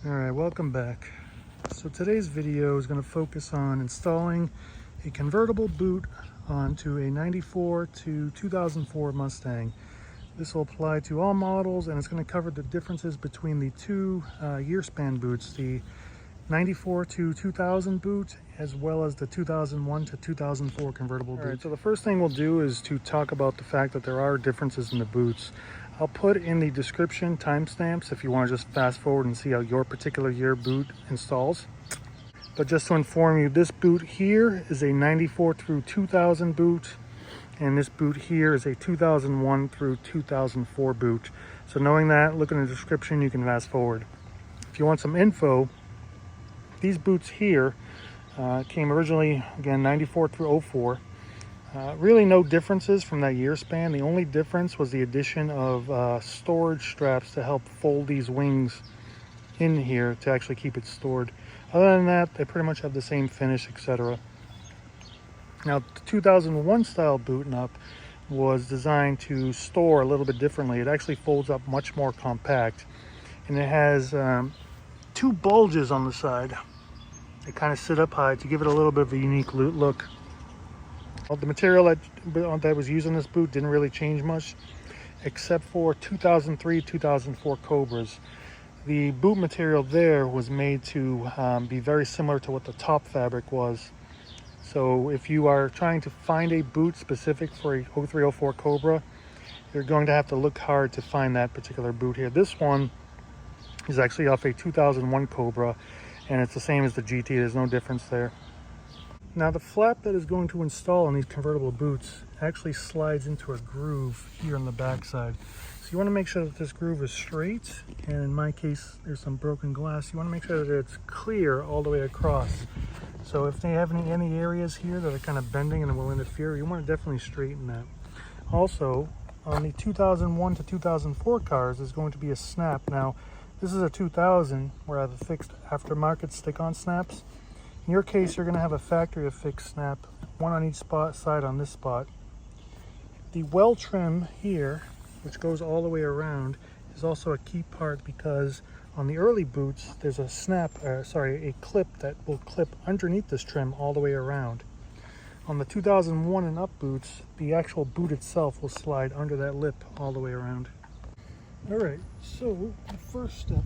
Alright, welcome back. So today's video is going to focus on installing a convertible boot onto a 94 to 2004 Mustang. This will apply to all models, and it's going to cover the differences between the two year span boots, the 94 to 2000 boot as well as the 2001 to 2004 convertible boot. Alright, so the first thing we'll do is to talk about the fact that there are differences in the boots. I'll put in the description timestamps if you want to just fast forward and see how your particular year boot installs. But just to inform you, this boot here is a 94 through 2000 boot, and this boot here is a 2001 through 2004 boot. So knowing that, look in the description, you can fast forward. If you want some info, these boots here came originally, again, 94 through 04. Really no differences from that year span. The only difference was the addition of storage straps to help fold these wings in here to actually keep it stored. Other than that, they pretty much have the same finish, etc. Now, the 2001 style boot up was designed to store a little bit differently. It actually folds up much more compact, and it has two bulges on the side. They kind of sit up high to give it a little bit of a unique look. The material that was used in this boot didn't really change much, except for 2003-2004 Cobras. The boot material there was made to be very similar to what the top fabric was. So if you are trying to find a boot specific for a 03-04 Cobra, you're going to have to look hard to find that particular boot here. This one is actually off a 2001 Cobra, and it's the same as the GT. There's no difference there. Now, the flap that is going to install on these convertible boots actually slides into a groove here on the back side. So you want to make sure that this groove is straight, and in my case there's some broken glass. You want to make sure that it's clear all the way across. So if they have any areas here that are kind of bending and will interfere, you want to definitely straighten that. Also, on the 2001 to 2004 cars, there's going to be a snap. Now, this is a 2000 where I have a fixed aftermarket stick-on snaps. In your case, you're going to have a factory affixed snap, one on each side on this spot. The well trim here, which goes all the way around, is also a key part because on the early boots, there's a a clip that will clip underneath this trim all the way around. On the 2001 and up boots, the actual boot itself will slide under that lip all the way around. All right, so the first step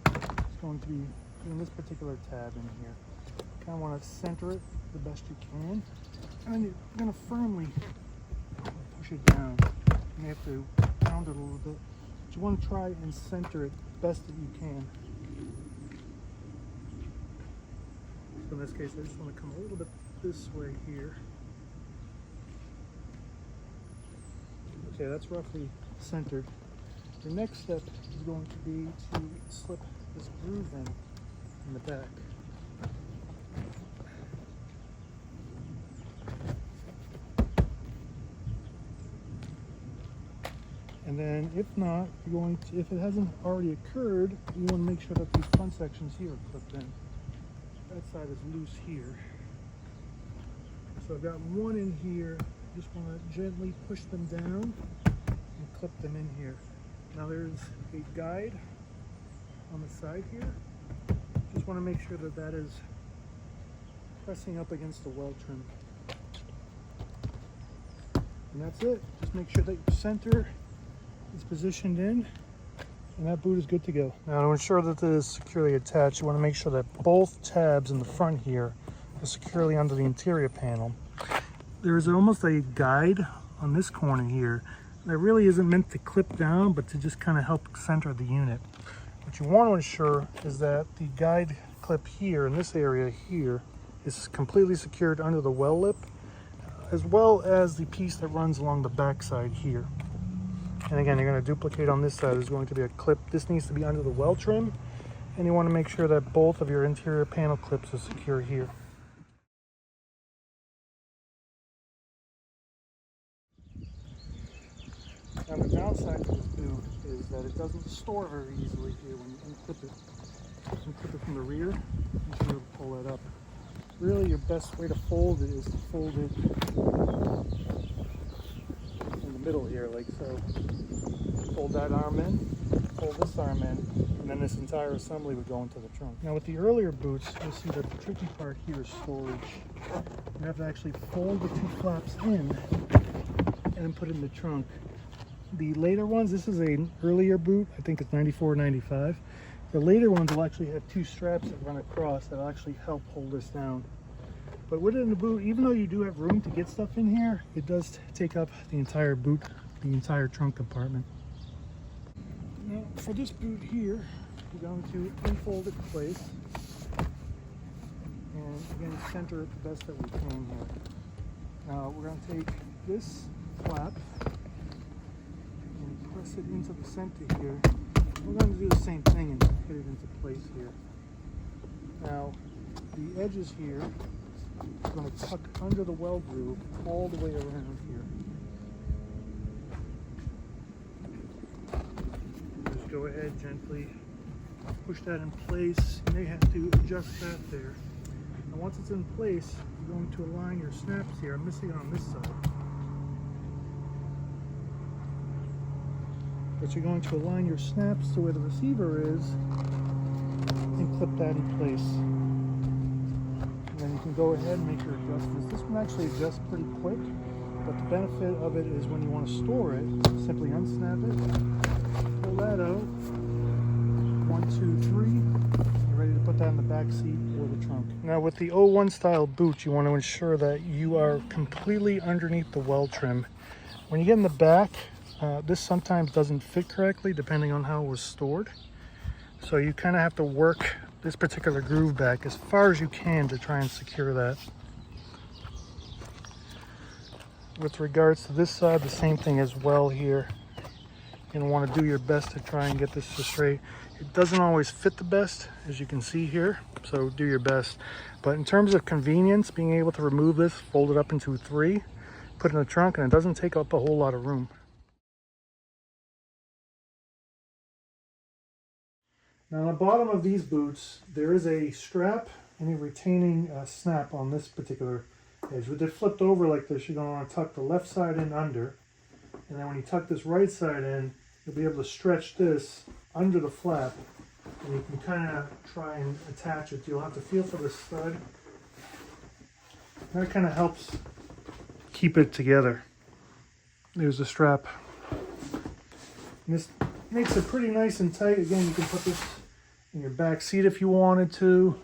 is going to be in this particular tab in here. You kind of want to center it the best you can, and you're going to firmly push it down. You have to pound it a little bit, but you want to try and center it best that you can. So in this case, I just want to come a little bit this way here. Okay, that's roughly centered. The next step is going to be to slip this groove in the back. And then if not, if it hasn't already occurred, you want to make sure that these front sections here are clipped in. That side is loose here. So I've got one in here. Just want to gently push them down and clip them in here. Now there's a guide on the side here. Just want to make sure that that is pressing up against the well trim. And that's it. Just make sure that your center is positioned in, and that boot is good to go. Now, to ensure that this is securely attached, you want to make sure that both tabs in the front here are securely under the interior panel. There is almost a guide on this corner here that really isn't meant to clip down, but to just kind of help center the unit. What you want to ensure is that the guide clip here in this area here is completely secured under the well lip, as well as the piece that runs along the back side here. And again, you're going to duplicate on this side. There's going to be a clip. This needs to be under the well trim, and you want to make sure that both of your interior panel clips are secure here. Now, the downside to this boot is that it doesn't store very easily here when you unclip it. Unclip it from the rear, you should be able to pull that up. Really, your best way to fold it is to fold it in the middle here, like so. Fold that arm in, pull this arm in, and then this entire assembly would go into the trunk. Now with the earlier boots, you'll see that the tricky part here is storage. You have to actually fold the two flaps in and then put it in the trunk. The later ones, this is an earlier boot, I think it's 94 or 95. The later ones will actually have two straps that run across that will actually help hold this down. But within the boot, even though you do have room to get stuff in here, it does take up the entire boot, the entire trunk compartment. Now for this boot here, we're going to unfold it in place and again center it the best that we can here. Now we're going to take this flap and press it into the center here. We're going to do the same thing and get it into place here. Now the edges here are going to tuck under the weld groove all the way around here. Go ahead, gently push that in place. You may have to adjust that there. And once it's in place, you're going to align your snaps here. I'm missing it on this side. But you're going to align your snaps to where the receiver is and clip that in place. And then you can go ahead and make your adjustments. This one actually adjusts pretty quick, but the benefit of it is when you want to store it, simply unsnap it. Pull that out. 1, 2, 3. You're ready to put that in the back seat or the trunk. Now with the 01 style boot, you want to ensure that you are completely underneath the weld trim. When you get in the back, this sometimes doesn't fit correctly depending on how it was stored. So you kind of have to work this particular groove back as far as you can to try and secure that. With regards to this side, the same thing as well here. You're going to want to do your best to try and get this to straight. It doesn't always fit the best, as you can see here, so do your best. But in terms of convenience, being able to remove this, fold it up into 3, put it in the trunk, and it doesn't take up a whole lot of room. Now on the bottom of these boots, there is a strap and a retaining snap on this particular edge. With it flipped over like this, you're going to want to tuck the left side in under. And then when you tuck this right side in, you'll be able to stretch this under the flap. And you can kind of try and attach it. You'll have to feel for the stud. That kind of helps keep it together. There's the strap. And this makes it pretty nice and tight. Again, you can put this in your back seat if you wanted to.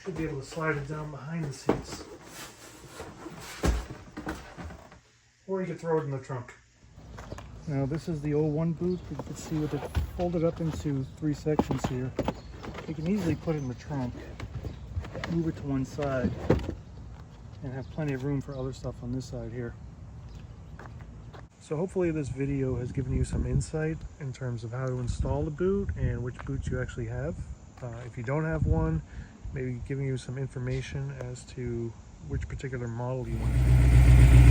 Should be able to slide it down behind the seats. Or you could throw it in the trunk. Now this is the 01 boot. You can see with it folded up into 3 sections here. You can easily put it in the trunk, move it to one side, and have plenty of room for other stuff on this side here. So hopefully this video has given you some insight in terms of how to install the boot and which boots you actually have. If you don't have one, maybe giving you some information as to which particular model you want.